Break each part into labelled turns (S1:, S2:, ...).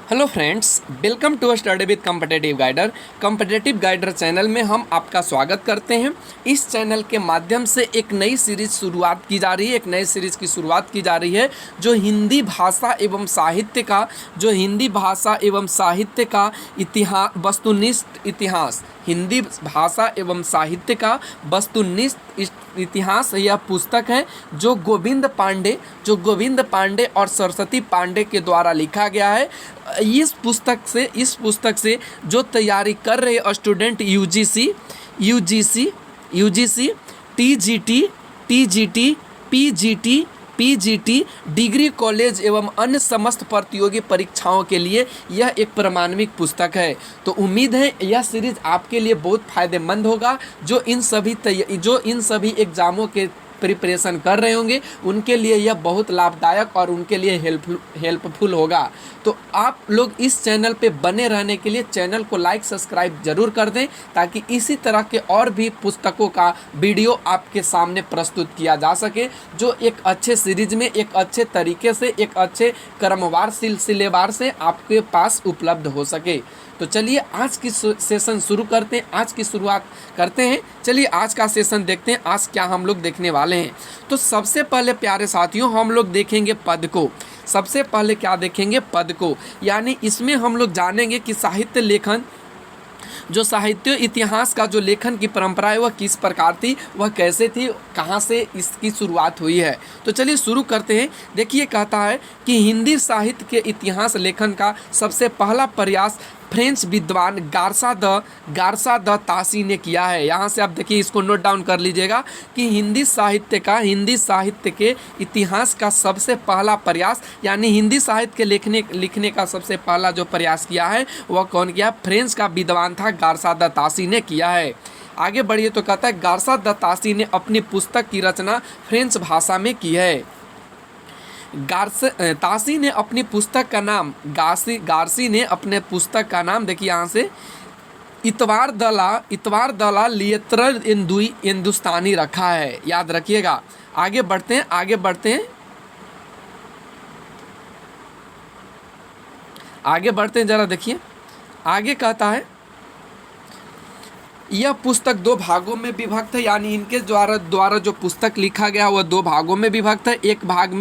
S1: Hello friends, welcome to study with competitive guider. Competitive guider channel में हम आपका स्वागत करते हैं। इस चैनल के माध्यम से एक नई सीरीज शुरुआत की जा रही है, जो हिंदी भाषा एवं साहित्य का इतिहास, वस्तुनिष्ठ इतिहास, हिंदी भाषा एवं साहित्य का वस्तुनिष्ठ इतिहास। यह पुस्तक है जो गोविंद पांडे और सरस्वती पांडे के द्वारा लिखा गया है। इस पुस्तक से जो तैयारी कर रहे student UGC, TGT, PGT, degree college एवं अन्य समस्त प्रतियोगी परीक्षाओं के लिए यह एक प्रमाणिक पुस्तक है। तो उम्मीद है यह सीरीज आपके लिए बहुत फायदेमंद होगा। जो इन सभी एग्जामों के प्रिपरेशन कर रहे होंगे उनके लिए यह बहुत लाभदायक और उनके लिए हेल्पफुल होगा। तो आप लोग इस चैनल पे बने रहने के लिए चैनल को लाइक सब्सक्राइब जरूर कर दें, ताकि इसी तरह के और भी पुस्तकों का वीडियो आपके सामने प्रस्तुत किया जा सके, जो एक अच्छे सीरीज में, एक अच्छे तरीके से, एक अच्छे क्रमवार सिलसिलेवार से आपके पास उपलब्ध हो सके। तो चलिए आज की सेशन शुरू करते हैं, आज की शुरुआत करते हैं। चलिए आज का सेशन देखते हैं, आज क्या हम लोग देखने वाले हैं। तो सबसे पहले प्यारे साथियों हम लोग देखेंगे पद को। सबसे पहले क्या देखेंगे? पद को। यानी इसमें हम लोग जानेंगे कि साहित्य लेखन, जो साहित्य इतिहास का जो लेखन की परंपरा है वह किस प्रकार थी, वह कैसे थी, कहाँ से इसकी शुरुआत हुई है। तो चलिए शुरू करते हैं। देखिए कहता है कि हिंदी साहित्य के इतिहास लेखन का सबसे पहला प्रयास फ्रेंच विद्वान गार्सा द तासी ने किया है। यहाँ से आप देखिए, इसको नोट डाउन कर लीजिएगा कि हिंदी साहित्य के इतिहास का सबसे पहला प्रयास, यानी हिंदी साहित्य के लिखने का सबसे पहला जो प्रयास किया है वह कौन किया? फ्रेंच का विद्वान था, गार्सा द तासी ने किया है। आगे बढ़िए तो कहता है गार्सा द तासी ने अपनी पुस्तक की रचना फ्रेंच भाषा में की है। तासी ने अपनी पुस्तक का नाम देखिए यहाँ से इतवार दला लियत्र हिंदुस्तानी रखा है, याद रखिएगा। आगे बढ़ते हैं जरा देखिए। आगे कहता है यह पुस्तक दो भागों में विभक्त है, यानी इनके द्वारा जो पुस्तक लिखा गया वह दो भागों में विभक्त है। एक भाग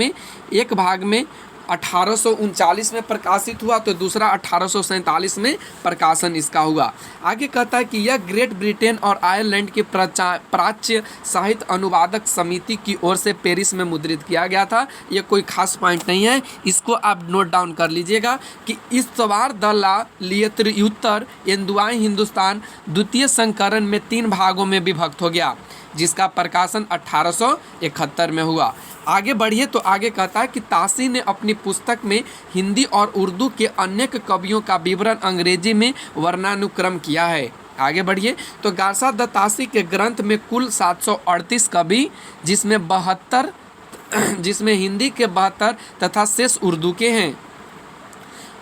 S1: में 1839 में प्रकाशित हुआ, तो दूसरा 1847 में प्रकाशन इसका हुआ। आगे कहता है कि यह ग्रेट ब्रिटेन और आयरलैंड के प्राच्य साहित्य अनुवादक समिति की ओर से पेरिस में मुद्रित किया गया था। ये कोई खास पॉइंट नहीं है, इसको आप नोट डाउन कर लीजिएगा कि इस्तवार दला लियत्र एंदुआई हिंदुस्तान द्वितीय संस्करण में 3 भागों में विभक्त हो गया, जिसका प्रकाशन 1871 में हुआ। आगे बढ़िए तो आगे कहता है कि तासी ने अपनी पुस्तक में हिंदी और उर्दू के अनेक कवियों का विवरण अंग्रेजी में वर्णानुक्रम किया है। आगे बढ़िए तो गार्सा द तासी के ग्रंथ में कुल 738 कवि, जिसमें हिंदी के 72 तथा शेष उर्दू के हैं।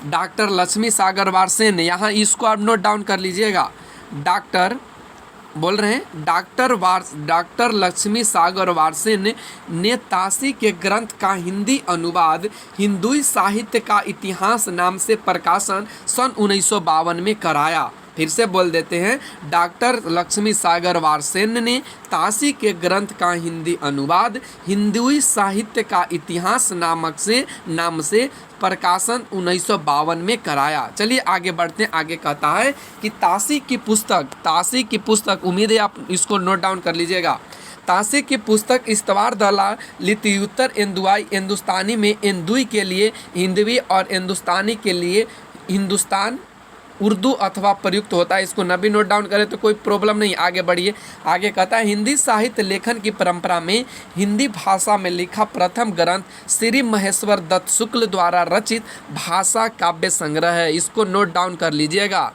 S1: डॉक्टर लक्ष्मी सागर वारसेन, यहाँ इसको आप नोट डाउन कर लीजिएगा। डॉक्टर लक्ष्मी सागर वारसेन ने तासी के ग्रंथ का हिंदी अनुवाद हिंदुई साहित्य का इतिहास नाम से प्रकाशन सन 1952 में कराया। फिर से बोल देते हैं, डॉक्टर लक्ष्मी सागर वारसेन ने तासी के ग्रंथ का हिंदी अनुवाद हिंदुई साहित्य का इतिहास नाम से प्रकाशन 1952 में कराया। चलिए आगे बढ़ते हैं। आगे कहता है कि तासी की पुस्तक, उम्मीद है आप इसको नोट डाउन कर लीजिएगा। तासी की पुस्तक इस्तवार दला लित्युत्तर हिंदुस्तानी में हिंदुई के लिए हिंदवी और हिंदुस्तानी के लिए हिंदुस्तान उर्दू अथवा प्रयुक्त होता है। इसको न भी नोट डाउन करें तो कोई प्रॉब्लम नहीं। आगे बढ़िए। आगे कहता है हिंदी साहित्य लेखन की परंपरा में हिंदी भाषा में लिखा प्रथम ग्रंथ श्री महेश्वर दत्त शुक्ल द्वारा रचित भाषा काव्य संग्रह है। इसको नोट डाउन कर लीजिएगा।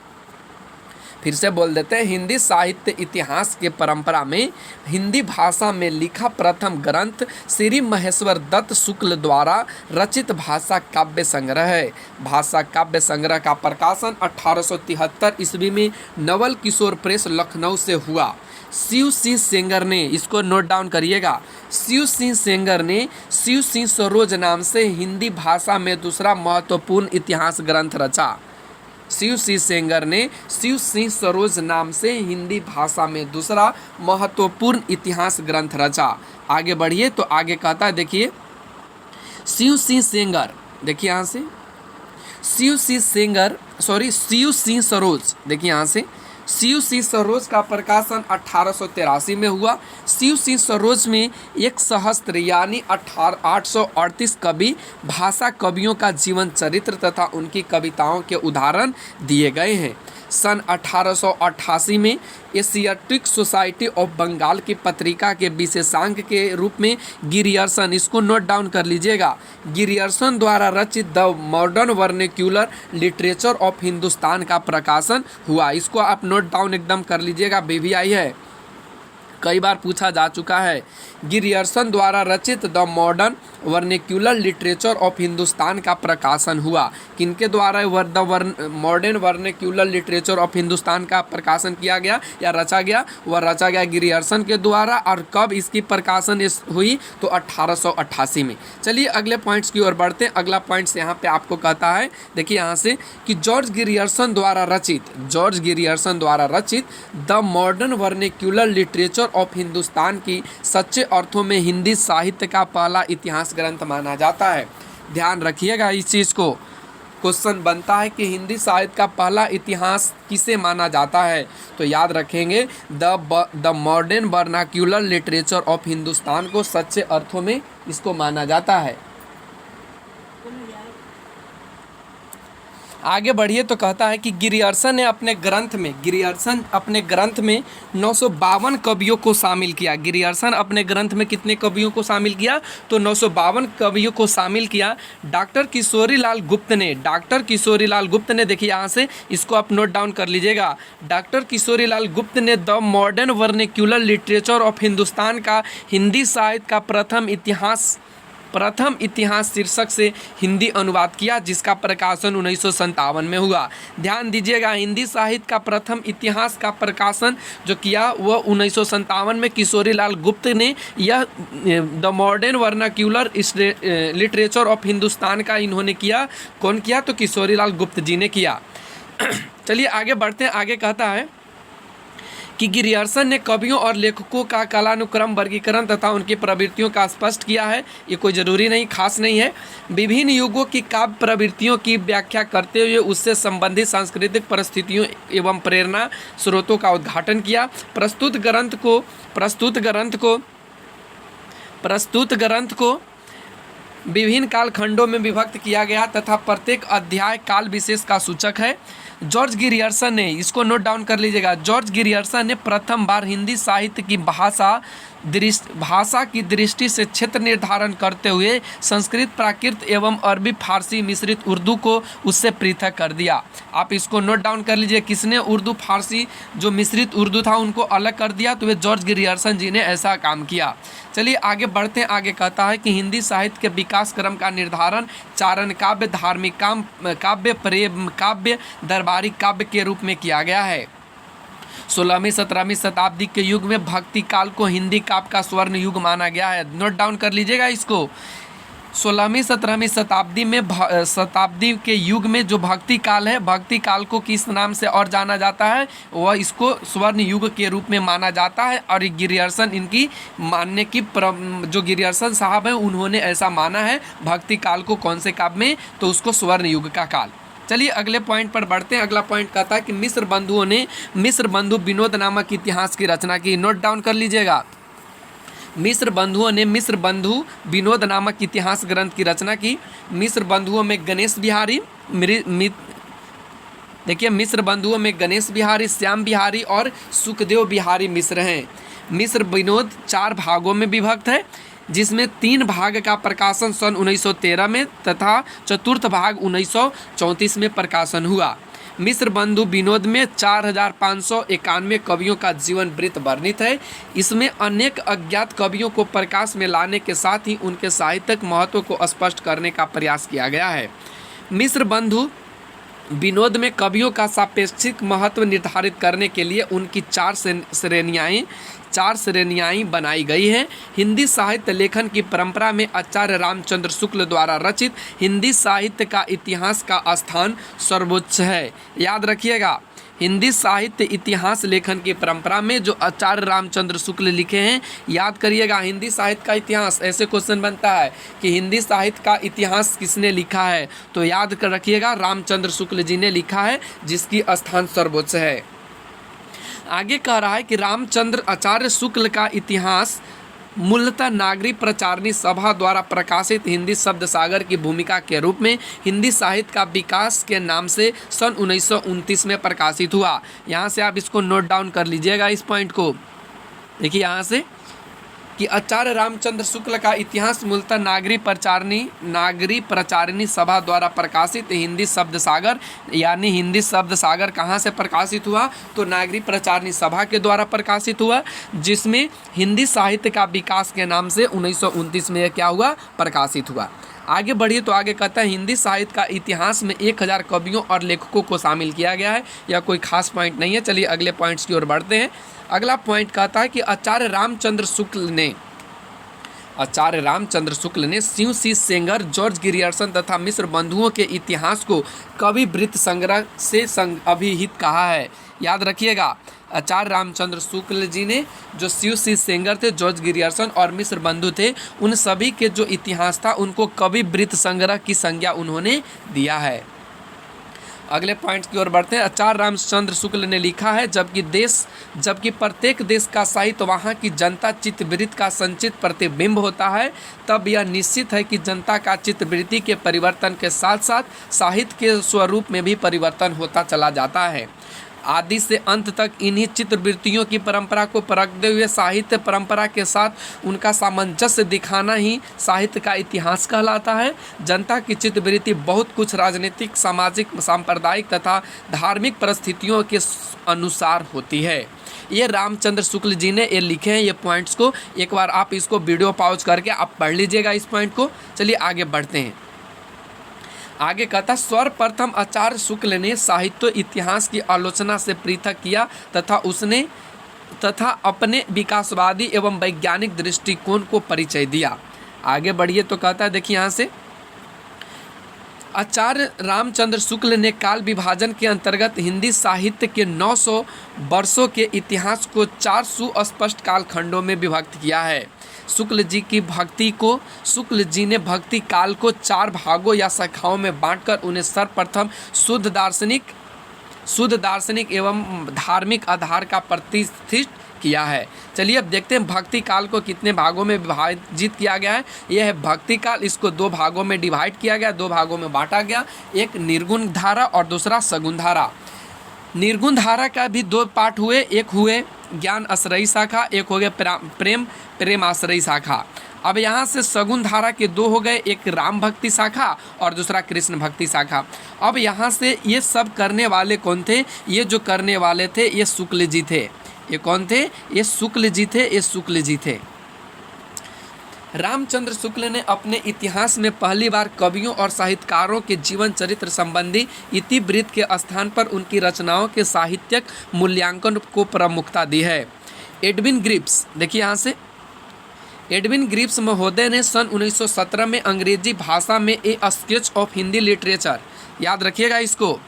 S1: फिर से बोल देते हैं, हिंदी साहित्य इतिहास के परंपरा में हिंदी भाषा में लिखा प्रथम ग्रंथ श्री महेश्वर दत्त शुक्ल द्वारा रचित भाषा काव्य संग्रह है। भाषा काव्य संग्रह का प्रकाशन 1873 ईस्वी में नवल किशोर प्रेस लखनऊ से हुआ। शिव सिंह सेंगर ने, इसको नोट डाउन करिएगा, शिव सिंह सेंगर ने शिव सिंह सरोज नाम से हिंदी भाषा में दूसरा महत्वपूर्ण इतिहास ग्रंथ रचा। शिव सिंह सेंगर ने शिव सिंह सरोज नाम से हिंदी भाषा में दूसरा महत्वपूर्ण इतिहास ग्रंथ रचा। आगे बढ़िए तो आगे कहता है, देखिए शिव सिंह सेंगर, देखिए यहाँ से शिव सिंह सरोज, देखिए यहाँ से शिव सिंह सरोज का प्रकाशन 1883 में हुआ। शिव सिंह सरोज में एक सहस्त्र यानी 838 कवि भाषा कवियों का जीवन चरित्र तथा उनकी कविताओं के उदाहरण दिए गए हैं। सन 1888 में एशियाटिक सोसाइटी ऑफ बंगाल की पत्रिका के विशेषांक के रूप में गिरियर्सन, इसको नोट डाउन कर लीजिएगा, गिरियर्सन द्वारा रचित the modern vernacular literature of Hindustan का प्रकाशन हुआ। इसको आप नोट डाउन एकदम कर लीजिएगा, BVI है, कई बार पूछा जा चुका है। गिरियर्सन द्वारा रचित the modern vernacular literature of Hindustan का प्रकाशन हुआ। किनके द्वारा the modern vernacular literature of Hindustan का प्रकाशन किया गया या रचा गया? वह रचा गया गिरियर्सन के द्वारा। और कब इसकी प्रकाशन हुई? तो 1888 में। चलिए अगले पॉइंट्स की ओर बढ़ते हैं। अगला पॉइंट्स यहाँ पे आपको कहता है, देखिए यहाँ से कि जॉर्ज गिरियर्सन द्वारा रचित the modern vernacular literature of Hindustan की सच्चे अर्थों में हिंदी साहित्य का पहला इतिहास ग्रंथ माना जाता है। ध्यान रखिएगा इस चीज़ को, क्वेश्चन बनता है कि हिंदी साहित्य का पहला इतिहास किसे माना जाता है? तो याद रखेंगे the modern vernacular literature of Hindustan को सच्चे अर्थों में इसको माना जाता है। आगे बढ़िए तो कहता है कि गिरियर्सन अपने ग्रंथ में 952 कवियों को शामिल किया। गिरियर्सन अपने ग्रंथ में कितने कवियों को शामिल किया? तो 952 कवियों को शामिल किया। डॉक्टर किशोरी लाल गुप्त ने देखिए यहाँ से इसको आप नोट डाउन कर लीजिएगा। डॉक्टर किशोरी लाल गुप्त ने the modern vernacular literature of Hindustan का हिंदी साहित्य का प्रथम इतिहास शीर्षक से हिंदी अनुवाद किया, जिसका प्रकाशन 1957 में हुआ। ध्यान दीजिएगा, हिंदी साहित्य का प्रथम इतिहास का प्रकाशन जो किया वह 1957 में किशोरी लाल गुप्त ने, यह the modern vernacular literature of Hindustan का इन्होंने किया। कौन किया? तो किशोरी लाल गुप्त जी ने किया। चलिए आगे बढ़ते हैं। आगे कहता है कि गिरियर्सन ने कवियों और लेखकों का कालानुक्रम वर्गीकरण तथा उनकी प्रवृत्तियों का स्पष्ट किया है। ये कोई ज़रूरी नहीं, खास नहीं है। विभिन्न युगों की काव्य प्रवृत्तियों की व्याख्या करते हुए उससे संबंधित सांस्कृतिक परिस्थितियों एवं प्रेरणा स्रोतों का उद्घाटन किया। प्रस्तुत ग्रंथ को विभिन्न कालखंडों में विभक्त किया गया तथा प्रत्येक अध्याय काल विशेष का सूचक है। जॉर्ज गिरियर्सन ने, इसको नोट डाउन कर लीजिएगा, जॉर्ज गिरियर्सन ने प्रथम बार हिंदी साहित्य की भाषा की दृष्टि से क्षेत्र निर्धारण करते हुए संस्कृत, प्राकृत एवं अरबी फारसी मिश्रित उर्दू को उससे पृथक कर दिया। आप इसको नोट डाउन कर लीजिए, किसने उर्दू फारसी जो मिश्रित उर्दू था उनको अलग कर दिया? तो वे जॉर्ज गिरियर्सन जी ने ऐसा काम किया। चलिए आगे बढ़ते हैं। आगे कहता है कि हिंदी साहित्य के विकास क्रम का निर्धारण चारण काव्य, धार्मिक काव्य, प्रेम काव्य, दरबारी काव्य के रूप में किया गया है। 16वीं 17वीं शताब्दी के युग में भक्ति काल को हिंदी काव्य का स्वर्ण युग माना गया है। नोट डाउन कर लीजिएगा इसको। 16वीं 17वीं शताब्दी के युग में जो भक्ति काल है, भक्ति काल को किस नाम से और जाना जाता है? वह इसको स्वर्ण युग के रूप में माना जाता है। और गिरियर्सन इनकी मानने की जो गिरियर्सन साहब हैं उन्होंने ऐसा माना है भक्ति काल को कौन से काव्य में? तो उसको स्वर्ण युग का काल। चलिए अगले पॉइंट पर बढ़ते हैं। अगला पॉइंट कहता है कि मिस्र बंधु विनोद नामक इतिहास की रचना की। नोट डाउन कर लीजिएगा, मिस्र बंधुओं ने मिस्र बंधु विनोद नामक इतिहास ग्रंथ की रचना की। मिस्र बंधुओं में गणेश बिहारी, देखिए मिस्र बंधुओं में गणेश बिहारी, श्याम बिहारी और सुखदेव बिहारी मिश्र हैं। मिस्र विनोद 4 भागों में विभक्त है, जिसमें 3 भाग का प्रकाशन सन 1913 में तथा चतुर्थ भाग 1934 में प्रकाशन हुआ। मिश्र बंधु विनोद में 4591 कवियों का जीवन वृत्त वर्णित है। इसमें अनेक अज्ञात कवियों को प्रकाश में लाने के साथ ही उनके साहित्यिक महत्व को स्पष्ट करने का प्रयास किया गया है। मिश्र बंधु विनोद में कवियों का सापेक्षिक महत्व निर्धारित करने के लिए उनकी चार श्रेणियाँ बनाई गई हैं। हिंदी साहित्य लेखन की परंपरा में आचार्य रामचंद्र शुक्ल द्वारा रचित हिंदी साहित्य का इतिहास का स्थान सर्वोच्च है। याद रखिएगा, हिंदी साहित्य इतिहास लेखन की परंपरा में जो आचार्य रामचंद्र शुक्ल लिखे हैं, याद करिएगा, हिंदी साहित्य का इतिहास, ऐसे क्वेश्चन बनता है कि हिंदी साहित्य का इतिहास किसने लिखा है, तो याद कर रखिएगा रामचंद्र शुक्ल जी ने लिखा है, जिसकी स्थान सर्वोच्च है। आगे कह रहा है कि रामचंद्र आचार्य शुक्ल का इतिहास मूलतः नागरी प्रचारणी सभा द्वारा प्रकाशित हिंदी शब्द सागर की भूमिका के रूप में हिंदी साहित्य का विकास के नाम से सन 1929 में प्रकाशित हुआ। यहाँ से आप इसको नोट डाउन कर लीजिएगा, इस पॉइंट को देखिए यहाँ से कि आचार्य रामचंद्र शुक्ल का इतिहास मूलतः नागरी प्रचारिणी सभा द्वारा प्रकाशित हिंदी शब्द सागर, यानी हिंदी शब्द सागर कहाँ से प्रकाशित हुआ, तो नागरी प्रचारिणी सभा के द्वारा प्रकाशित हुआ, जिसमें हिंदी साहित्य का विकास के नाम से 1929 में क्या हुआ, प्रकाशित हुआ। आगे बढ़िए तो आगे कहता है हिंदी साहित्य का इतिहास में 1000 कवियों और लेखकों को शामिल किया गया है। यह कोई खास पॉइंट नहीं है। चलिए अगले पॉइंट्स की ओर बढ़ते हैं। अगला पॉइंट कहता है कि आचार्य रामचंद्र शुक्ल ने शिव सी सेंगर, जॉर्ज गिरियर्सन तथा मिश्र बंधुओं के इतिहास को कवि वृत्त संग्रह से अभिहित कहा है। याद रखिएगा, आचार्य रामचंद्र शुक्ल जी ने जो शिव सी सेंगर थे, जॉर्ज गिरियर्सन और मिश्र बंधु थे, उन सभी के जो इतिहास था उनको कवि वृत्त संग्रह की संज्ञा उन्होंने दिया है। अगले पॉइंट की ओर बढ़ते हैं। आचार्य रामचंद्र शुक्ल ने लिखा है, जबकि प्रत्येक देश का साहित्य वहाँ की जनता चित्तवृत्ति का संचित प्रतिबिंब होता है, तब यह निश्चित है कि जनता का चित्तवृत्ति के परिवर्तन के साथ साथ साहित्य के स्वरूप में भी परिवर्तन होता चला जाता है। आदि से अंत तक इन्हीं चित्रवृत्तियों की परंपरा को परखते हुए साहित्य परंपरा के साथ उनका सामंजस्य दिखाना ही साहित्य का इतिहास कहलाता है। जनता की चित्रवृत्ति बहुत कुछ राजनीतिक, सामाजिक, सांप्रदायिक तथा धार्मिक परिस्थितियों के अनुसार होती है। ये रामचंद्र शुक्ल जी ने ये लिखे हैं, ये पॉइंट्स को एक बार आप इसको वीडियो पॉज करके आप पढ़ लीजिएगा इस पॉइंट को। चलिए आगे बढ़ते हैं। आगे कहता, सर्वप्रथम आचार्य शुक्ल ने साहित्य इतिहास की आलोचना से पृथक किया तथा अपने विकासवादी एवं वैज्ञानिक दृष्टिकोण को परिचय दिया। आगे बढ़िए तो कहता है, देखिए यहाँ से आचार्य रामचंद्र शुक्ल ने काल विभाजन के अंतर्गत हिंदी साहित्य के 900 वर्षों के इतिहास को 4 सुस्पष्ट कालखंडों में विभक्त किया है। शुक्ल जी ने भक्ति काल को 4 भागों या शाखाओं में बांटकर उन्हें सर्वप्रथम शुद्ध दार्शनिक एवं धार्मिक आधार का प्रतिष्ठित किया है। चलिए अब देखते हैं भक्ति काल को कितने भागों में विभाजित किया गया है। यह है भक्ति काल, इसको 2 भागों में डिवाइड किया गया, 2 भागों में बांटा गया, एक निर्गुण धारा और दूसरा सगुण धारा। निर्गुण धारा का भी 2 पार्ट हुए, एक हुए ज्ञान आश्रयी शाखा, एक हो गया प्रेम आश्रयी शाखा। अब यहाँ से सगुण धारा के 2 हो गए, एक राम भक्ति शाखा और दूसरा कृष्ण भक्ति शाखा। अब यहाँ से ये सब करने वाले कौन थे? ये जो करने वाले थे ये शुक्ल जी थे। ये कौन थे? ये शुक्ल जी थे। रामचंद्र शुक्ल ने अपने इतिहास में पहली बार कवियों और साहित्यकारों के जीवन चरित्र संबंधी इतिवृत्त के स्थान पर उनकी रचनाओं के साहित्यिक मूल्यांकन को प्रमुखता दी है। एडविन ग्रिप्स, देखिए यहाँ से एडविन ग्रिप्स महोदय ने सन 1917 में अंग्रेजी भाषा में ए स्केच ऑफ हिंदी लिटरेचर, याद रखिएगा इसको,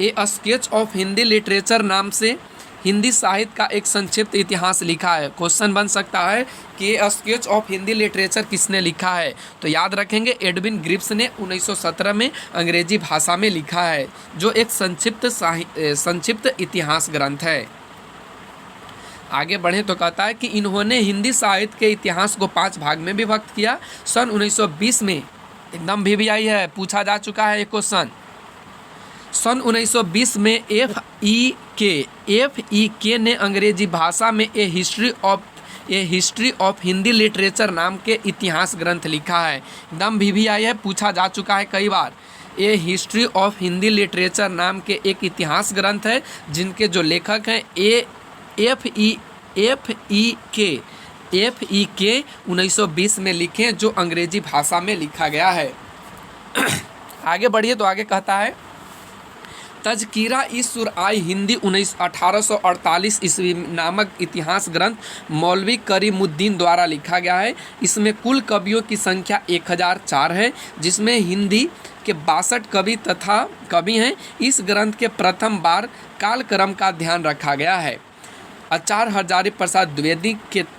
S1: ए स्केच ऑफ हिंदी लिटरेचर नाम से हिंदी साहित्य का एक संक्षिप्त इतिहास लिखा है। क्वेश्चन बन सकता है कि स्केच ऑफ हिंदी लिटरेचर किसने लिखा है, तो याद रखेंगे एडविन ग्रिप्स ने 1917 में अंग्रेजी भाषा में लिखा है, जो एक संक्षिप्त इतिहास ग्रंथ है। आगे बढ़े तो कहता है कि इन्होंने हिंदी साहित्य के इतिहास को 5 भाग में विभक्त किया। सन 1920 में एकदम VVI है, पूछा जा चुका है ये क्वेश्चन। सन 1920 में FEK ने अंग्रेजी भाषा में ए हिस्ट्री ऑफ हिंदी लिटरेचर नाम के इतिहास ग्रंथ लिखा है। एकदम VVI है, पूछा जा चुका है कई बार। ये हिस्ट्री ऑफ हिंदी लिटरेचर नाम के एक इतिहास ग्रंथ है, जिनके जो लेखक हैं एफ ई के 1920 में लिखे हैं, जो अंग्रेजी भाषा में लिखा गया है। आगे बढ़िए तो आगे कहता है, तज़किरा इस-सुरआई हिंदी 1848 ईस्वी नामक इतिहास ग्रंथ मौलवी करीमुद्दीन द्वारा लिखा गया है। इसमें कुल कवियों की संख्या 1004 है, जिसमें हिंदी के 62 कवि हैं। इस ग्रंथ के प्रथम बार कालक्रम का ध्यान रखा गया है। आचार्य हजारी प्रसाद द्विवेदी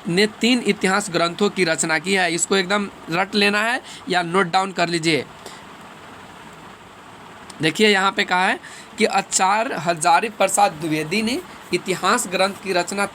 S1: ने 3 इतिहास ग्रंथों की रचना की है। इसको एकदम रट लेना है या नोट डाउन कर लीजिए। देखिए यहाँ पे कहा है कि आचार्य हजारी प्रसाद द्विवेदी ने इतिहास ग्रंथ की रचना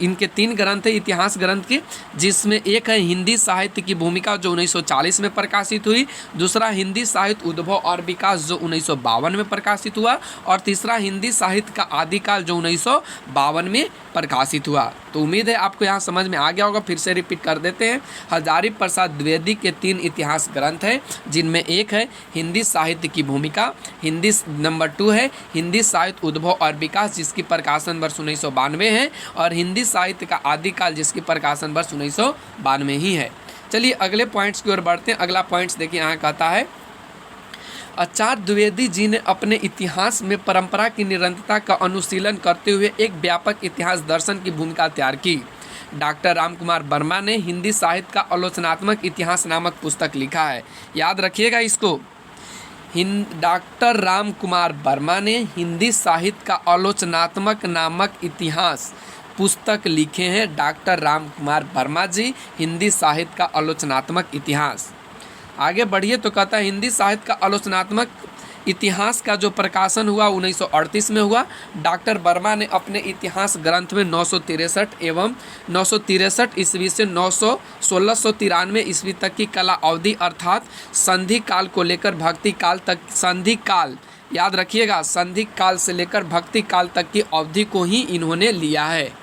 S1: इनके 3 ग्रंथ है इतिहास ग्रंथ के, जिसमें एक है हिंदी साहित्य की भूमिका जो 1940 में प्रकाशित हुई, दूसरा हिंदी साहित्य उद्भव और विकास जो 1952 में प्रकाशित हुआ, और तीसरा हिंदी साहित्य का आदिकाल जो 1952 में प्रकाशित हुआ। तो उम्मीद है आपको यहाँ समझ में आ गया होगा। फिर से रिपीट कर देते हैं। हजारी प्रसाद द्विवेदी के 3 इतिहास ग्रंथ हैं, जिनमें एक है हिंदी साहित्य की भूमिका, नंबर 2 है हिंदी साहित्य उद्भव और विकास, जिसकी प्रकाशन वर्ष 1992 है, और हिंदी साहित्य का आदिकाल, जिसकी प्रकाशन वर्ष 1992 ही है। चलिए अगले पॉइंट्स की ओर बढ़ते हैं। अगला पॉइंट्स देखिए यहाँ कहता है, आचार्य द्विवेदी जी ने अपने इतिहास में परंपरा की निरंतरता का अनुशीलन करते हुए एक व्यापक इतिहास दर्शन की भूमिका तैयार की। डॉक्टर रामकुमार वर्मा ने हिंदी साहित्य का आलोचनात्मक इतिहास नामक पुस्तक लिखा है। याद रखिएगा इसको। डॉक्टर रामकुमार वर्मा ने हिंदी साहित्य का आलोचनात्मक नामक इतिहास पुस्तक लिखे हैं। डॉक्टर रामकुमार वर्मा जी, हिंदी साहित्य का आलोचनात्मक इतिहास। आगे बढ़िए तो कहता है, हिंदी साहित्य का आलोचनात्मक इतिहास का जो प्रकाशन हुआ 1938 में हुआ। डॉक्टर वर्मा ने अपने इतिहास ग्रंथ में 963 ईस्वी से 1693 ईस्वी तक की कला अवधि अर्थात संधि काल को लेकर भक्ति काल तक, संधि काल याद रखिएगा, संधि काल से लेकर भक्ति काल तक की अवधि को ही इन्होंने लिया है।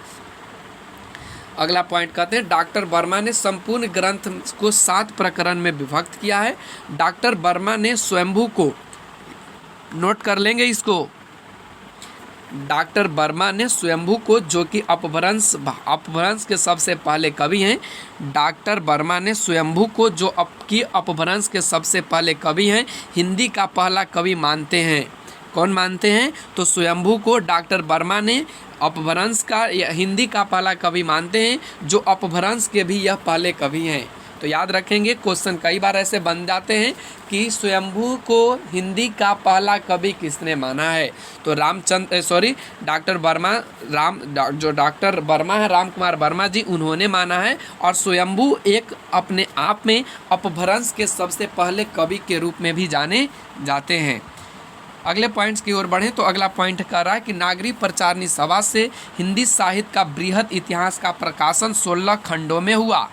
S1: अगला पॉइंट कहते हैं, डॉक्टर वर्मा ने संपूर्ण ग्रंथ को 7 प्रकरण में विभक्त किया है। डॉक्टर वर्मा ने स्वयंभू को, नोट कर लेंगे इसको, डॉक्टर वर्मा ने स्वयंभू को, जो कि अपभ्रंश के सबसे पहले कवि हैं, डॉक्टर वर्मा ने स्वयंभू को, जो अपभ्रंश के सबसे पहले कवि हैं, हिंदी का पहला कवि मानते हैं। कौन मानते हैं? तो स्वयंभू को डॉक्टर वर्मा ने अपभ्रंश का या हिंदी का पहला कवि मानते हैं, जो अपभ्रंश के भी यह पहले कवि हैं। तो याद रखेंगे, क्वेश्चन कई बार ऐसे बन जाते हैं कि स्वयंभू को हिंदी का पहला कवि किसने माना है? तो डॉक्टर वर्मा, जो डॉक्टर वर्मा है, रामकुमार वर्मा जी, उन्होंने माना है। और स्वयंभू एक अपने आप में अपभ्रंश के सबसे पहले कवि के रूप में भी जाने जाते हैं। अगले पॉइंट्स की ओर बढ़ें तो अगला पॉइंट कह रहा है कि नागरिक प्रचारणी सभा से हिंदी साहित्य का बृहद इतिहास का प्रकाशन 16 खंडों में हो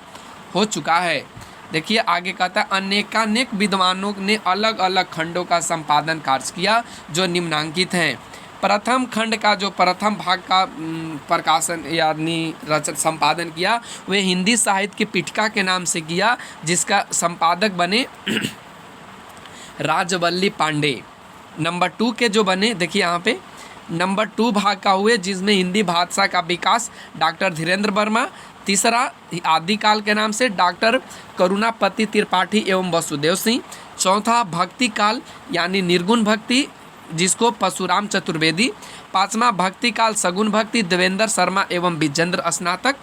S1: चुका है। देखिए आगे कहता है, अनेकानेक विद्वानों ने अलग अलग खंडों का संपादन कार्य किया, जो निम्नांकित हैं। प्रथम खंड का जो प्रथम भाग का प्रकाशन यानी संपादन किया, वे हिंदी साहित्य की पीठिका के नाम से किया, जिसका संपादक बने राजवल्ली पांडे। नंबर 2 के जो बने, देखिए यहाँ पे नंबर 2 भाग का हुए, जिसमें हिंदी भाषा का विकास डॉक्टर धीरेन्द्र वर्मा। तीसरा आदिकाल के नाम से डॉक्टर करुणापति त्रिपाठी एवं वसुदेव सिंह। चौथा भक्ति काल यानी निर्गुण भक्ति, जिसको परशुराम चतुर्वेदी। 5वां भक्ति काल सगुण भक्ति, देवेंद्र शर्मा एवं विजेंद्र स्नातक।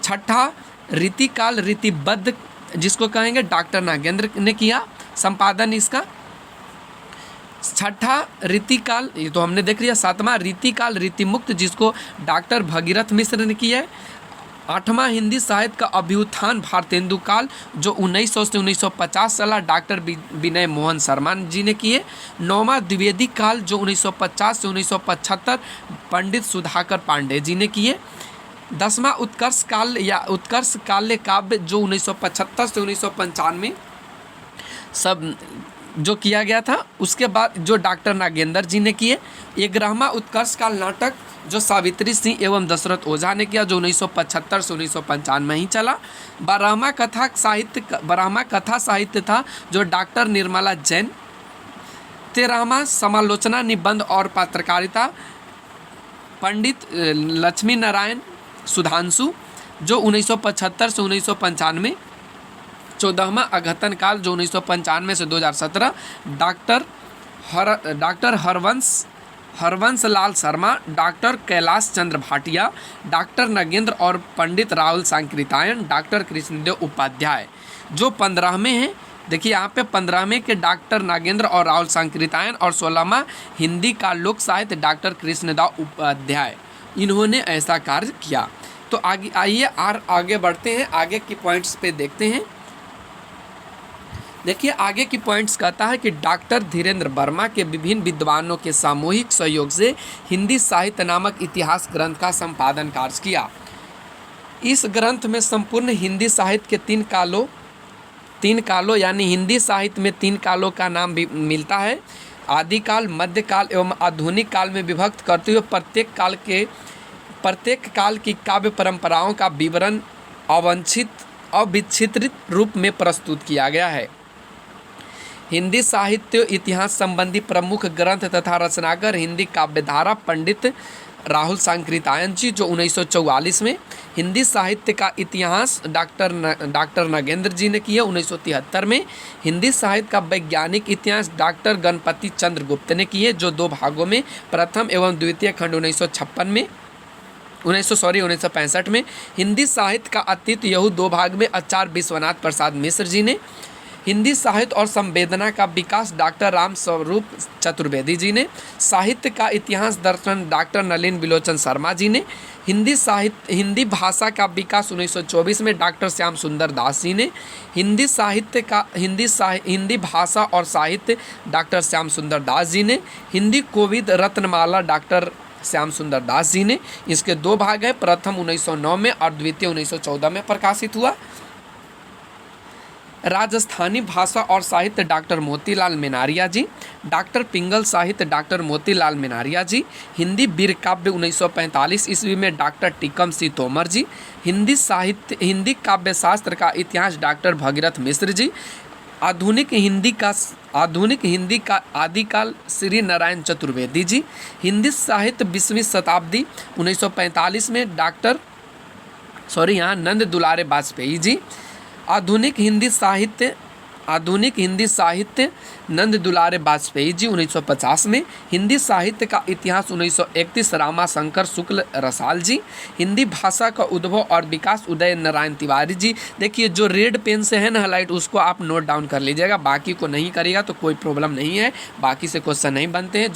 S1: 6ठा रीति काल रीतिबद्ध, जिसको कहेंगे डॉक्टर नागेंद्र ने किया संपादन इसका। 6ठा रीतिकाल, ये तो हमने देख लिया। 7वां रीतिकाल रीतिमुक्त, जिसको डॉक्टर भगीरथ मिश्र ने किया है। 8वां हिंदी साहित्य का अभ्युत्थान भारतेंदु काल, जो 1900 से 1950 चला, डॉक्टर विनय मोहन शर्मा जी ने किए। 9वां द्विवेदी काल, जो 1950 से 1975, पंडित सुधाकर पांडे जी ने किए। 10वां उत्कर्ष काल या उत्कर्ष काल्य काव्य, जो 1975 से 1995 सब जो किया गया था, उसके बाद जो डॉक्टर नागेंद्र जी ने किए। 11वां उत्कर्ष काल नाटक, जो सावित्री सिंह एवं दशरथ ओझा ने किया, जो 1975 से 1995 में ही चला। 12वां कथा साहित्य था, जो डॉक्टर निर्मला जैन 13वां समालोचना निबंध और पत्रकारिता पंडित लक्ष्मी नारायण सुधांशु जो 1975 से 1995, 14वां अघतन काल जो 1995 से 2017, doctor Harvansh Lal Sharma, doctor Kailash Chandra Bhatia, doctor Nagendra और पंडित राहुल सांकृतायन, डॉक्टर कृष्णदेव उपाध्याय जो 15वें हैं। देखिए यहाँ पे 15वें के डॉक्टर नागेंद्र और राहुल सांकृतायन और 16वां हिंदी का लोक साहित्य डॉक्टर कृष्णदेव उपाध्याय, इन्होंने ऐसा कार्य किया। तो आगे आइए आगे बढ़ते हैं, आगे की पॉइंट्स पे देखते हैं। देखिए आगे की पॉइंट्स कहता है कि डॉक्टर धीरेन्द्र वर्मा के विभिन्न विद्वानों के सामूहिक सहयोग से हिंदी साहित्य नामक इतिहास ग्रंथ का संपादन कार्य किया। इस ग्रंथ में संपूर्ण हिंदी साहित्य के तीन कालों यानी हिंदी साहित्य में 3 कालों का नाम भी मिलता है। आदिकाल, मध्यकाल एवं आधुनिक काल में विभक्त करते हुए प्रत्येक काल की काव्य परंपराओं का विवरण अविच्छिन्न रूप में प्रस्तुत किया गया है। हिंदी साहित्य इतिहास संबंधी प्रमुख ग्रंथ तथा रचनाकार हिंदी काव्यधारा पंडित राहुल सांकृतायन जी जो 1944 में, हिंदी साहित्य का इतिहास डॉक्टर नगेंद्र जी ने किया 1973 में, हिंदी साहित्य का वैज्ञानिक इतिहास डॉक्टर गणपति चंद्र गुप्त ने किए जो 2 भागों में, प्रथम एवं द्वितीय खंड 1965 में, हिंदी साहित्य का अतीत यहू 2 भाग में आचार्य विश्वनाथ प्रसाद मिश्र जी ने, हिंदी साहित्य और संवेदना का विकास डॉक्टर राम स्वरूप चतुर्वेदी जी ने, साहित्य का इतिहास दर्शन डॉक्टर नलिन विलोचन शर्मा जी ने, हिंदी भाषा का विकास 1924 में डॉक्टर श्याम सुंदर दास जी ने, हिंदी भाषा और साहित्य डॉक्टर श्याम सुंदर दास जी ने, हिंदी कोविद रत्नमाला डॉक्टर श्याम सुंदर दास जी ने। इसके 2 भाग हैं, प्रथम 1909 में और द्वितीय 1914 में प्रकाशित हुआ। राजस्थानी भाषा और साहित्य डॉक्टर मोतीलाल मेनारिया जी, डॉक्टर पिंगल साहित्य डॉक्टर मोतीलाल मेनारिया जी, हिंदी वीर काव्य 1945 ईस्वी में डॉक्टर टीकम सिंह तोमर जी, हिंदी काव्य शास्त्र का इतिहास डॉक्टर भगीरथ मिश्र जी, आधुनिक हिंदी का आदिकाल श्री नारायण चतुर्वेदी जी, हिंदी साहित्य 20वीं शताब्दी 1945 में नंद दुलारे वाजपेयी जी, आधुनिक हिंदी साहित्य नंद दुलारे वाजपेयी जी 1950 में, हिंदी साहित्य का इतिहास 1931 रामाशंकर शुक्ल रसाल जी, हिंदी भाषा का उद्भव और विकास उदय नारायण तिवारी जी। देखिए जो रेड पेन से है ना हाईलाइट, उसको आप नोट डाउन कर लीजिएगा, बाकी को नहीं करिएगा तो कोई प्रॉब्लम नहीं है, बाकी से क्वेश्चन नहीं बनते हैं।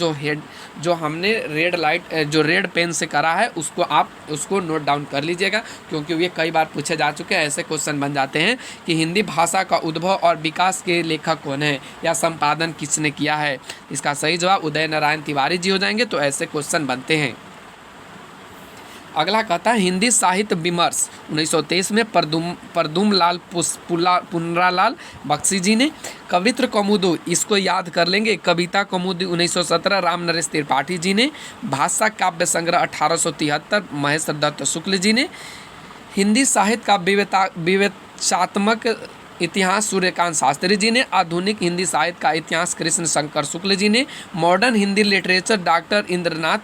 S1: जो हमने रेड पेन से करा है उसको नोट डाउन कर लीजिएगा, क्योंकि ये कई बार पूछे जा चुके हैं। ऐसे क्वेश्चन बन जाते हैं कि हिंदी भाषा का उद्भव और विकास के लेखक कौन है या संपादन किसने किया है। इसका सही जवाब उदय नारायण तिवारी जी हो जाएंगे। तो ऐसे क्वेश्चन बनते हैं। अगला कहता है हिंदी साहित्य विमर्श 1923 में परदुम लाल पुनरालाल बख्शी जी ने, कवित्र कौमुदी इसको याद कर लेंगे, कविता कौमुदी 1917 राम नरेश त्रिपाठी जी ने, भाषा काव्य संग्रह 1873 महेश दत्त शुक्ल जी ने, हिंदी साहित्य का विवेचनात्मक इतिहास सूर्यकांत शास्त्री जी ने, आधुनिक हिंदी साहित्य का इतिहास कृष्ण शंकर शुक्ल जी ने, modern Hindi literature doctor Indranath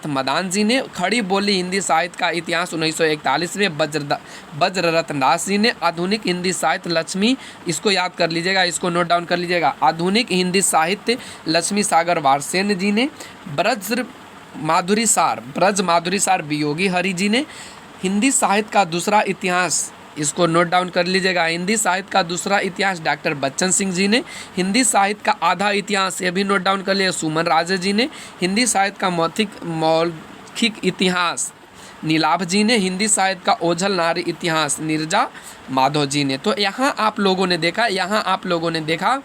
S1: Madan ji ने, खड़ी बोली हिंदी साहित्य का इतिहास 1941 में वज्ररत्न दास जी ने, आधुनिक हिंदी साहित्य लक्ष्मी, इसको याद कर लीजिएगा, इसको नोट डाउन कर लीजिएगा, आधुनिक हिंदी साहित्य लक्ष्मी सागर वारसेन जी ने, ब्रज माधुरी सार वियोगी हरि जी ने, हिंदी साहित्य का दूसरा इतिहास, इसको नोट डाउन कर लीजिएगा, हिंदी साहित्य का दूसरा इतिहास डॉक्टर बच्चन सिंह जी ने, हिंदी साहित्य का आधा इतिहास, ये भी नोट डाउन कर लिया, सुमन राजे जी ने, हिंदी साहित्य का मौखिक इतिहास नीलाभ जी ने, हिंदी साहित्य का ओझल नारी इतिहास नीरजा माधव जी ने। तो यहाँ आप लोगों ने देखा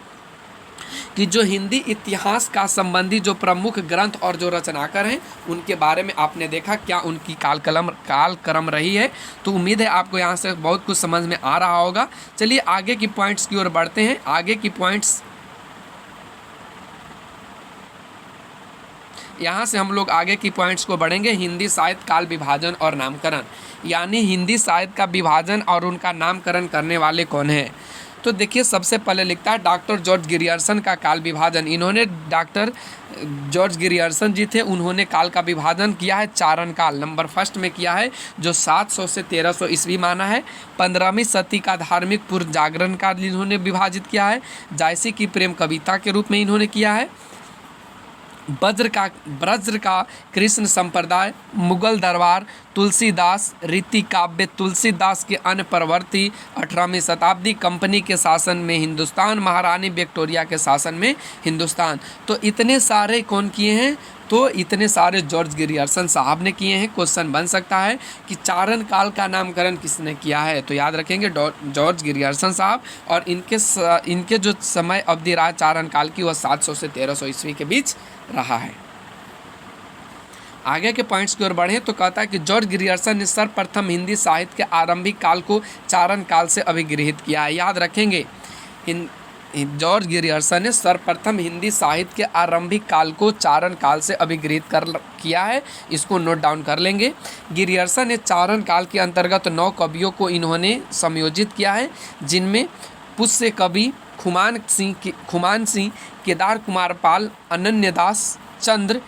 S1: कि जो हिंदी इतिहास का संबंधी जो प्रमुख ग्रंथ और जो रचनाकार हैं उनके बारे में आपने देखा क्या उनकी काल क्रम रही है। तो उम्मीद है आपको यहाँ से बहुत कुछ समझ में आ रहा होगा। चलिए आगे की पॉइंट्स की ओर बढ़ते हैं। आगे की पॉइंट्स यहाँ से हम लोग आगे की पॉइंट्स को बढ़ेंगे। हिंदी साहित्य काल विभाजन और नामकरण, यानी हिंदी साहित्य का विभाजन और उनका नामकरण करने वाले कौन हैं। तो देखिए सबसे पहले लिखता है डॉक्टर जॉर्ज ग्रियर्सन का काल विभाजन। इन्होंने डॉक्टर जॉर्ज ग्रियर्सन जी थे, उन्होंने काल का विभाजन किया है चारण काल, नंबर फर्स्ट में किया है, जो 700 से 1300 ईस्वी माना है। 15वीं सदी का धार्मिक पुनर्जागरण काल इन्होंने विभाजित किया है, जायसी की प्रेम कविता के रूप में इन्होंने किया है। ब्रज का कृष्ण संप्रदाय, मुगल दरबार, तुलसीदास रीति काव्य, तुलसीदास के अन्य प्रवर्ती, 18वीं शताब्दी, कंपनी के शासन में हिंदुस्तान, महारानी विक्टोरिया के शासन में हिंदुस्तान। तो इतने सारे कौन किए हैं? तो इतने सारे जॉर्ज ग्रियर्सन साहब ने किए हैं। क्वेश्चन बन सकता है कि चारण काल का नामकरण किसने किया है? तो याद रखेंगे जॉर्ज ग्रियर्सन साहब, और इनके जो समय अवधि रहा चारण काल की वह 700 से 1300 ईस्वी के बीच रहा है। आगे के पॉइंट्स की ओर बढ़े तो कहता है कि जॉर्ज ग्रियर्सन ने सर्वप्रथम हिंदी साहित्य के आरंभिक काल को चारण काल से अभिगृहित किया है। याद रखेंगे जॉर्ज ग्रियर्सन ने सर्वप्रथम हिंदी साहित्य के आरंभिक काल को चारण काल से अभिगृहित किया है, इसको नोट डाउन कर लेंगे। ग्रियर्सन ने चारण काल के अंतर्गत 9 कवियों को इन्होंने समयोजित किया है, जिनमें पुष्य कवि खुमान सिंह, केदार कुमार पाल, अनन्यदास, चंद्र,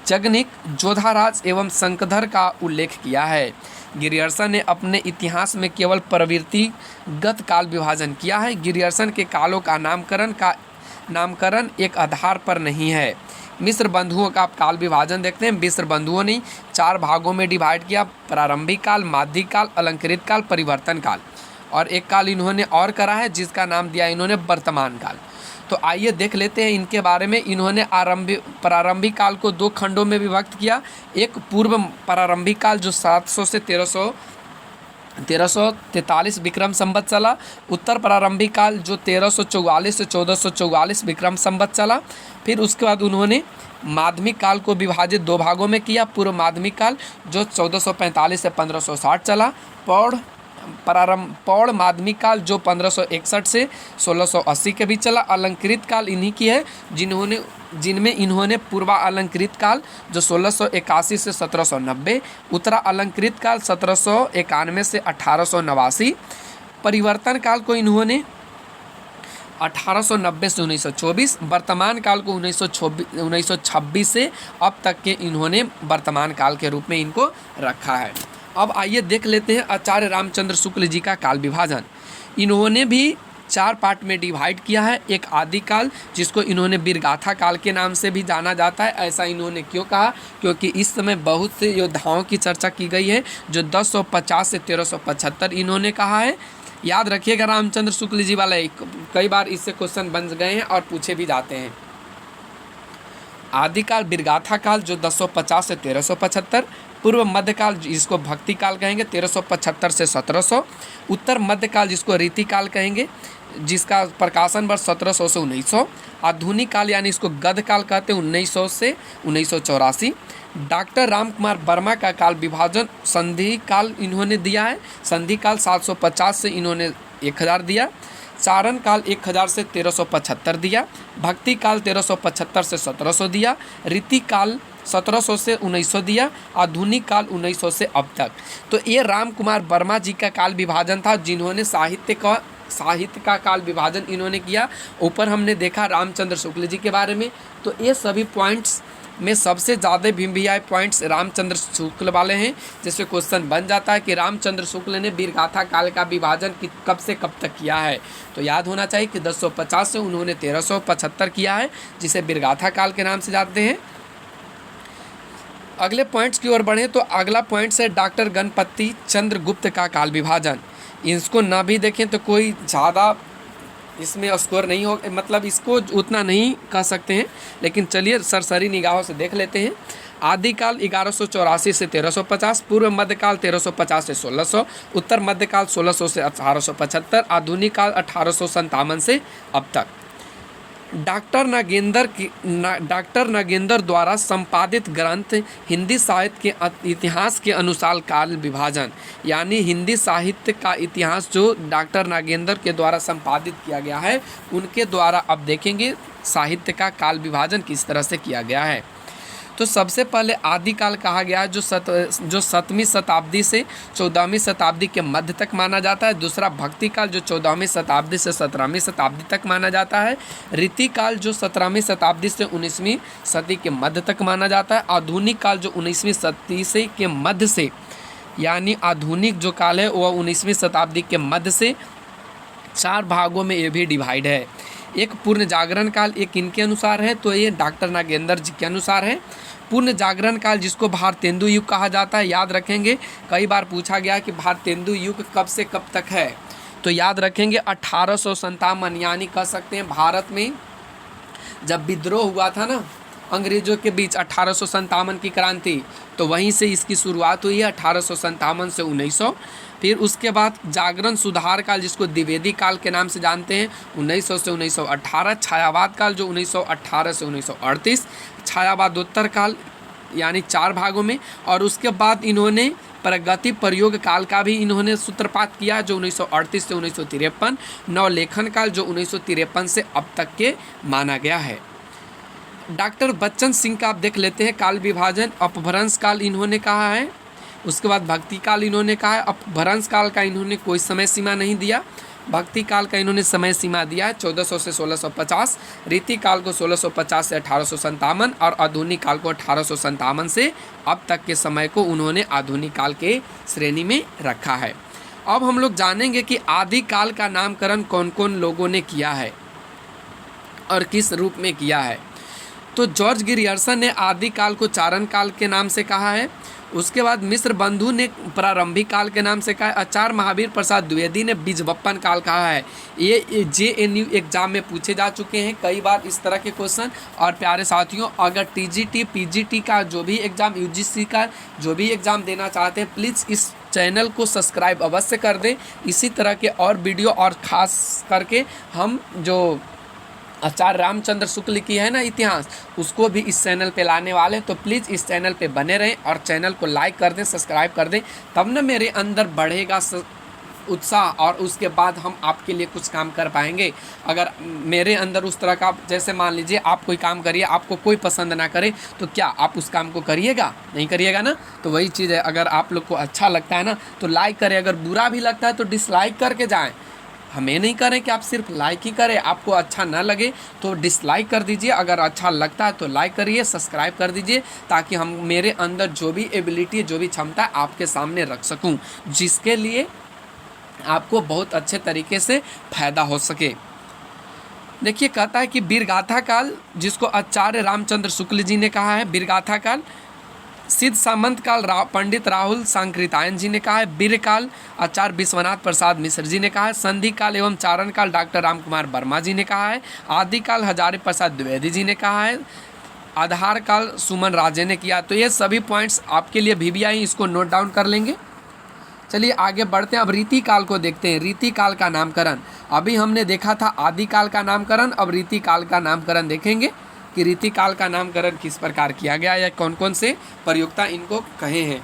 S1: जगनिक, जोधाराज एवं शंकधर का उल्लेख किया है। ग्रियर्सन ने अपने इतिहास में केवल प्रवृत्तिगत काल विभाजन किया है। ग्रियर्सन के कालों का नामकरण एक आधार पर नहीं है। मिस्र बंधुओं का काल विभाजन देखते हैं। मिस्र बंधुओं ने 4 भागों में डिवाइड किया, प्रारंभिक काल, माध्यिक काल, अलंकृत काल, परिवर्तन काल, और एक काल इन्होंने और करा है जिसका नाम दिया इन्होंने वर्तमान काल। तो आइए देख लेते हैं इनके बारे में। इन्होंने प्रारंभिक काल को 2 खंडों में विभक्त किया। एक पूर्व प्रारंभिक काल जो 700 से 1343 विक्रम संवत चला, उत्तर प्रारंभिक काल जो 1344 से 1444 विक्रम संवत चला। फिर उसके बाद उन्होंने माध्यमिक काल को विभाजित 2 भागों में किया। पूर्व माध्यमिक काल जो 1445 से 1560 चला, पौड़ माध्यमिक काल जो 1561 से 1680 के बीच चला। अलंकृत काल इन्हीं की है जिनमें इन्होंने पूर्वा अलंकृत काल जो 1681 से 1790, उत्तरा अलंकृत काल 1791 से 1889, परिवर्तन काल को इन्होंने 1890 से 1924, वर्तमान काल को 1926 से अब तक के इन्होंने वर्तमान काल के रूप में इनको रखा है। अब आइए देख लेते हैं आचार्य रामचंद्र शुक्ल जी का काल विभाजन। इन्होंने भी 4 पार्ट में डिवाइड किया है। एक आदिकाल जिसको इन्होंने वीरगाथा काल के नाम से भी जाना जाता है। ऐसा इन्होंने क्यों कहा? क्योंकि इस समय बहुत से योद्धाओं की चर्चा की गई है जो 1050 से 1375 इन्होंने कहा है। याद रखिएगा रामचंद्र शुक्ल जी वाला, कई बार इससे क्वेश्चन बन गए हैं और पूछे भी जाते हैं। आदिकाल वीरगाथा काल जो 1050 से 1375, पूर्व मध्यकाल जिसको भक्ति काल कहेंगे 1375 से 1700, उत्तर मध्यकाल जिसको रीति काल कहेंगे जिसका प्रकाशन वर्ष 1700 से 1900, आधुनिक काल यानी इसको गद्य काल कहते हैं 1900 से 1984। डॉक्टर राम कुमार वर्मा का काल विभाजन संधि काल इन्होंने दिया है। संधि काल 750 से इन्होंने 1000 दिया। चारण काल 1000 से 1375 दिया। भक्ति काल 1375 से 1700 दिया। रीति काल 1700 से 1900 दिया। आधुनिक काल 1900 से अब तक। तो ये राम कुमार वर्मा जी का काल विभाजन था जिन्होंने साहित्य का काल विभाजन इन्होंने किया। ऊपर हमने देखा रामचंद्र शुक्ल जी के बारे में। तो ये सभी पॉइंट्स में सबसे ज़्यादा भिन्न पॉइंट्स रामचंद्र शुक्ल वाले हैं, जिससे क्वेश्चन बन जाता है कि रामचंद्र शुक्ल ने वीरगाथा काल का विभाजन कब से कब तक किया है। तो याद होना चाहिए कि 1050 से उन्होंने 1375 किया है, जिसे वीरगाथा काल के नाम से जानते हैं। अगले पॉइंट्स की ओर बढ़े तो अगला पॉइंट्स है डॉक्टर गणपति चंद्र गुप्त का काल विभाजन। इसको ना भी देखें तो कोई ज़्यादा इसमें स्कोर नहीं हो, मतलब इसको उतना नहीं कह सकते हैं, लेकिन चलिए सरसरी निगाहों से देख लेते हैं। आदिकाल 1184 से 1350, पूर्व मध्यकाल 1350 से 1600, उत्तर मध्यकाल 1600 से 1875, आधुनिक काल 1857 से अब तक। डॉक्टर नागेंद्र द्वारा संपादित ग्रंथ हिंदी साहित्य के इतिहास के अनुसार काल विभाजन, यानी हिंदी साहित्य का इतिहास जो डॉक्टर नागेंद्र के द्वारा संपादित किया गया है, उनके द्वारा अब देखेंगे साहित्य का काल विभाजन किस तरह से किया गया है। तो सबसे पहले आदिकाल कहा गया है जो 7वीं शताब्दी से 14वीं शताब्दी के मध्य तक माना जाता है। दूसरा भक्ति काल जो 14वीं शताब्दी से 17वीं शताब्दी तक माना जाता है। रीति काल जो 17वीं शताब्दी से 19वीं सदी के मध्य तक माना जाता है। आधुनिक काल जो 19वीं सदी से के मध्य से, यानी आधुनिक जो काल है वह 19वीं शताब्दी के मध्य से 4 भागों में ये भी डिवाइड है। एक पूर्ण जागरण काल, एक इनके अनुसार है, तो ये डॉक्टर नागेंद्र जी के अनुसार है। पूर्ण जागरण काल जिसको भारतेंदु युग कहा जाता है, याद रखेंगे कई बार पूछा गया कि भारतेंदु युग कब से कब तक है, तो याद रखेंगे 1857, यानी कह सकते हैं भारत में जब विद्रोह हुआ था ना अंग्रेजों के बीच 1857 की क्रांति, तो वहीं से इसकी शुरुआत हुई है 1857 से 1900। फिर उसके बाद जागरण सुधार काल जिसको द्विवेदी काल के नाम से जानते हैं 1900 से 1918। छायावाद काल जो 1918 से 1938। छायावादोत्तर काल यानी 4 भागों में। और उसके बाद इन्होंने प्रगति प्रयोग काल का भी इन्होंने सूत्रपात किया जो 1938 से 1953। नवलेखन काल जो 1953 से अब तक के माना गया है। डॉक्टर बच्चन सिंह का आप देख लेते हैं काल विभाजन। अपभ्रंश काल इन्होंने कहा है, उसके बाद भक्ति काल इन्होंने कहा है। अपभ्रंश काल का इन्होंने कोई समय सीमा नहीं दिया। भक्ति काल का इन्होंने समय सीमा दिया है 1400 से 1650। रीति काल को 1650 से 1857 और आधुनिक काल को 1857 से अब तक के समय को उन्होंने आधुनिक काल के श्रेणी में रखा है। अब हम लोग जानेंगे कि आदि काल का नामकरण कौन कौन लोगों ने किया है और किस रूप में किया है। तो जॉर्ज गिरियर्सन ने आदि काल को चारण काल के नाम से कहा है। उसके बाद मिश्र बंधु ने प्रारंभिक काल के नाम से कहा है। आचार्य महावीर प्रसाद द्विवेदी ने बीजबप्पन काल कहा है। ये JNU एग्जाम में पूछे जा चुके हैं कई बार इस तरह के क्वेश्चन। और प्यारे साथियों, अगर TGT PGT का जो भी एग्ज़ाम, UGC का जो भी एग्ज़ाम देना चाहते हैं, प्लीज़ इस चैनल को सब्सक्राइब अवश्य कर दें। इसी तरह के और वीडियो और ख़ास करके हम जो आचार्य रामचंद्र शुक्ल की है ना इतिहास, उसको भी इस चैनल पे लाने वाले हैं। तो प्लीज़ इस चैनल पे बने रहें और चैनल को लाइक कर दें, सब्सक्राइब कर दें, तब ना मेरे अंदर बढ़ेगा उत्साह और उसके बाद हम आपके लिए कुछ काम कर पाएंगे। अगर मेरे अंदर उस तरह का, जैसे मान लीजिए आप कोई काम करिए, आपको कोई पसंद ना करे तो क्या आप उस काम को करिएगा? नहीं करिएगा ना। तो वही चीज़ है, अगर आप लोग को अच्छा लगता है ना तो लाइक करें, अगर बुरा भी लगता है तो डिसलाइक करके जाएँ। हमें नहीं करें कि आप सिर्फ लाइक ही करें, आपको अच्छा ना लगे तो डिसलाइक कर दीजिए, अगर अच्छा लगता है तो लाइक करिए, सब्सक्राइब कर दीजिए, ताकि हम मेरे अंदर जो भी एबिलिटी, जो भी क्षमता है आपके सामने रख सकूं, जिसके लिए आपको बहुत अच्छे तरीके से फायदा हो सके। देखिए, कहता है कि वीरगाथा काल जिसको आचार्य रामचंद्र शुक्ल जी ने कहा है, वीरगाथा काल। सिद्ध सामंत काल पंडित राहुल सांकृतायन जी ने कहा है। वीर काल आचार्य विश्वनाथ प्रसाद मिश्र जी ने कहा है। संधि काल एवं चारण काल डॉक्टर राम कुमार वर्मा जी ने कहा है। आदि काल हजारी प्रसाद द्विवेदी जी ने कहा है। आधार काल सुमन राजे ने किया। तो ये सभी पॉइंट्स आपके लिए VBI, इसको नोट डाउन कर लेंगे। चलिए आगे बढ़ते हैं। अब रीति काल को देखते हैं। रीति काल का नामकरण, अभी हमने देखा था आदि काल का नामकरण, अब रीति काल का नामकरण देखेंगे कि रीति काल का नामकरण किस प्रकार किया गया या कौन कौन से प्रयोक्ता इनको कहे हैं।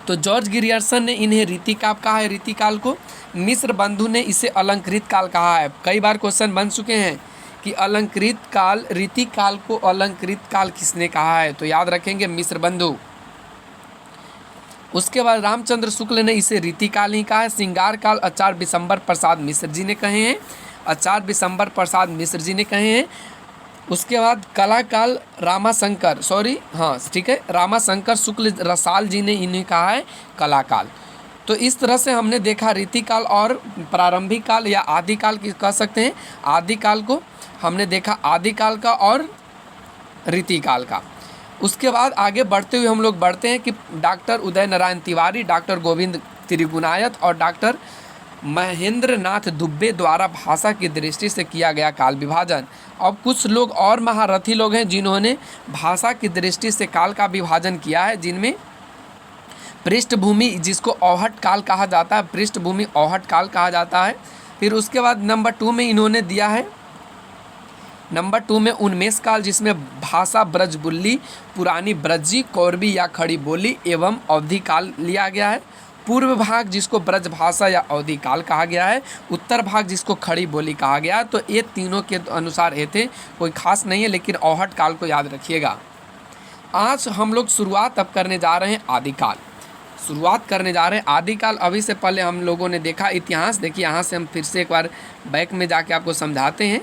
S1: तो जॉर्ज गिरियर्सन ने इन्हें रीति काल कहा है, रीति काल को। मिश्र बंधु ने इसे अलंकृत काल कहा है। कई बार क्वेश्चन बन चुके हैं कि अलंकृत काल, रीति काल को अलंकृत काल किसने कहा है, तो याद रखेंगे मिश्र बंधु। उसके बाद रामचंद्र शुक्ल ने इसे रीति काल ही कहा है। श्रृंगार काल आचार्य विशंबर प्रसाद मिश्र जी ने कहे हैं, आचार्य विशंबर प्रसाद मिश्र जी ने कहे हैं। उसके बाद कला काल रामाशंकर शुक्ल रसाल जी ने इन्हें कहा है कला काल। तो इस तरह से हमने देखा रीति काल और प्रारंभिक काल या आदि काल कह सकते हैं। आदि काल को हमने देखा, आदि काल का और रीति काल का। उसके बाद आगे बढ़ते हुए हम लोग बढ़ते हैं कि डॉक्टर उदय नारायण तिवारी, डॉक्टर गोविंद त्रिगुणायत और डॉक्टर महेंद्र नाथ दुबे द्वारा भाषा की दृष्टि से किया गया काल विभाजन। अब कुछ लोग और महारथी लोग हैं जिन्होंने भाषा की दृष्टि से काल का विभाजन किया है, जिनमें पृष्ठभूमि जिसको औहट काल कहा जाता है, पृष्ठभूमि औहट काल कहा जाता है। फिर उसके बाद नंबर 2 में इन्होंने दिया है, नंबर 2 में उन्मेष काल जिसमें भाषा ब्रजबुल्ली, पुरानी ब्रजी, कौरबी या खड़ी बोली एवं अवधि काल लिया गया है। पूर्व भाग जिसको ब्रज भाषा या अवधि काल कहा गया है। उत्तर भाग जिसको खड़ी बोली कहा गया है। तो ये तीनों के अनुसार ये थे, कोई खास नहीं है, लेकिन औहट काल को याद रखिएगा। आज हम लोग शुरुआत अब करने जा रहे हैं आदिकाल। शुरुआत करने जा रहे हैं आदिकाल। अभी से पहले हम लोगों ने देखा इतिहास। देखिए यहाँ से हम फिर से एक बार बैक में जाके आपको समझाते हैं।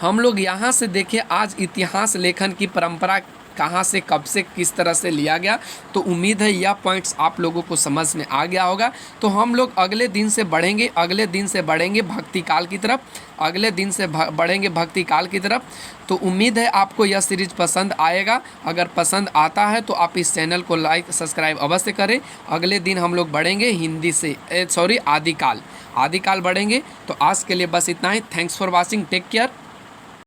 S1: हम लोग यहाँ से देखें आज इतिहास लेखन की परंपरा कहाँ से, कब से, किस तरह से लिया गया। तो उम्मीद है यह पॉइंट्स आप लोगों को समझ में आ गया होगा। तो हम लोग अगले दिन से बढ़ेंगे भक्ति काल की तरफ, अगले दिन से बढ़ेंगे भक्ति काल की तरफ। तो उम्मीद है आपको यह सीरीज पसंद आएगा। अगर पसंद आता है तो आप इस चैनल को लाइक सब्सक्राइब अवश्य करें। अगले दिन हम लोग बढ़ेंगे हिंदी से आदिकाल बढ़ेंगे। तो आज के लिए बस इतना ही। Thanks for watching, take care.